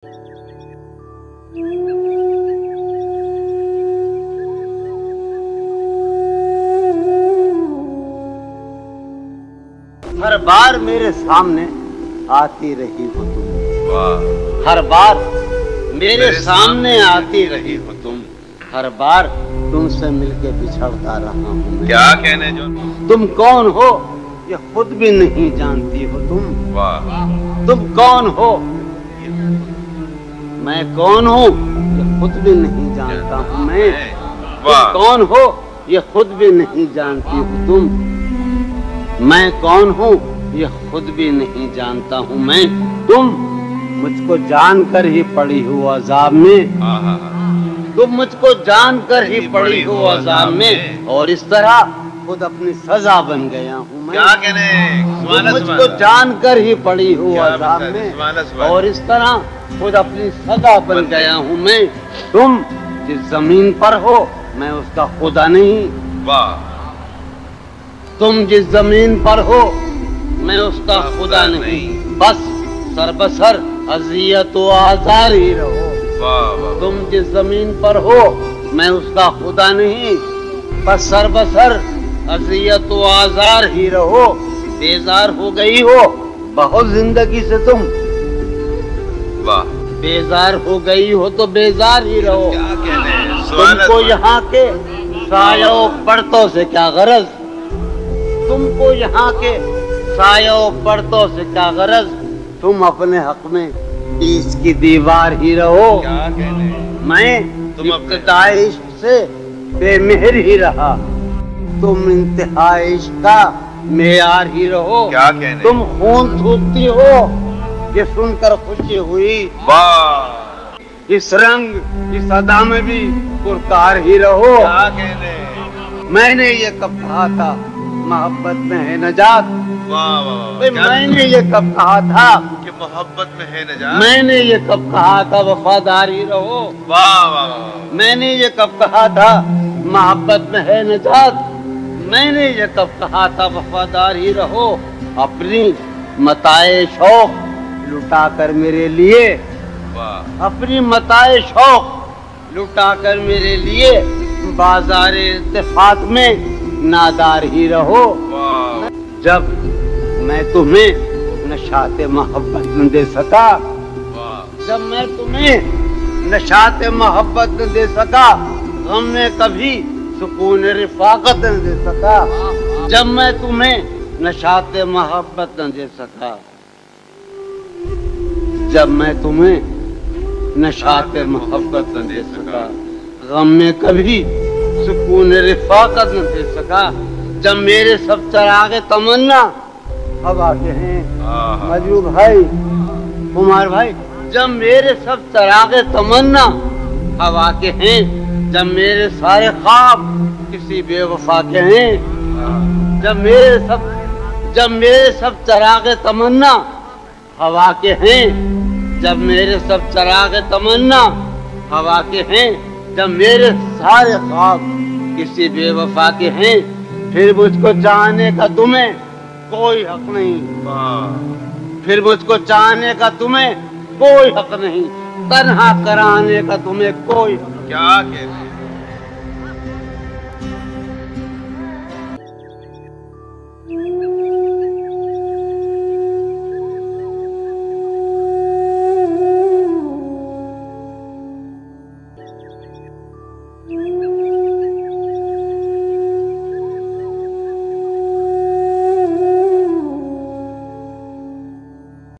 ہر بار میرے سامنے آتی رہی ہو تم، ہر بار میرے سامنے آتی رہی ہو تم، ہر بار تم سے مل کے بچھڑتا رہا ہوں۔ کیا کہنے جو تم کون ہو یہ خود بھی نہیں جانتی ہو تم، تم کون ہو میں کون ہوں یہ خود بھی نہیں جانتا ہوں میں، تم کون ہو یہ خود بھی نہیں جانتی ہو تم، میں کون ہوں یہ خود بھی نہیں جانتا ہوں میں، تم مجھ کو جان کر ہی پڑی ہو عذاب میں، تم مجھ کو جان کر ہی پڑی ہو عذاب میں، اور اس طرح خود اپنی سزا بن گیا ہوں میں۔ کیا کہنے تم مجھ کو جان کر ہی پڑی ہو عذاب میں، اور اس طرح خود اپنی سزا بن گیا ہوں میں۔ تم جس زمین پر ہو میں اس کا خدا نہیں، تم جس زمین پر ہو میں اس کا خدا نہیں، بس سر بسر اذیت و آزار ہی رہو۔ تم جس زمین پر ہو میں اس کا خدا نہیں، بس سر بسر اذیت و آزار ہی رہو۔ بیزار ہو گئی ہو بہت زندگی سے تم، بیزار ہو گئی ہو تو بیزار ہی رہو۔ تم کو یہاں کے سایہ و پرتوں سے کیا غرض، تم کو یہاں کے سایہ و پرتوں سے کیا غرض، تم اپنے حق میں اس کی دیوار ہی رہو۔ میں ابتدائی عشق سے بے مہر ہی رہا، تم انتہائی عشق کا معیار ہی رہو۔ تم خون تھوکتی ہو یہ سن کر خوشی ہوئی، اس رنگ اس ادا میں بھی پرکار ہی رہو۔ میں نے یہ کب کہا تھا محبت میں ہے نجات، میں نے یہ کب کہا تھا کہ محبت میں ہے نجات، میں نے یہ کب کہا تھا وفادار ہی رہو، میں نے یہ کب کہا تھا محبت میں ہے نجات، میں نے یہ کب کہا تھا وفادار ہی رہو۔ اپنی متاع شوق لٹا کر میرے لیے، اپنی متاع شوق لٹا کر میرے لیے بازار اتفاق میں نادار ہی رہو۔ جب میں تمہیں نشاط محبت نہ دے سکا، جب میں تمہیں نشاط محبت نہ دے سکا، غم میں کبھی سکون رفاقت نہ دے سکا، جب میں تمہیں نشاط محبت نہ دے سکا، جب میں تمہیں نشاط محبت نہ دے سکا، غم میں کبھی سکون رفاقت نہ دے سکا، جب میرے سب چراغ تمنا ہوا کے ہیں مجو بھائی کمار بھائی، جب میرے سب چراغ تمنا ہوا کے ہیں، جب میرے سارے خواب کسی بے وفا کے ہیں، جب میرے سب چراغ تمنا ہوا کے ہیں، جب میرے سب چراغ تمنا ہوا کے ہیں، جب میرے سارے خواب کسی بے وفا کے ہیں، پھر مجھ کو چاہنے کا تمہیں کوئی حق نہیں، پھر مجھ کو چاہنے کا تمہیں کوئی حق نہیں، تنہا کرانے کا تمہیں کوئی حق نہیں۔ کیا کہتے ہیں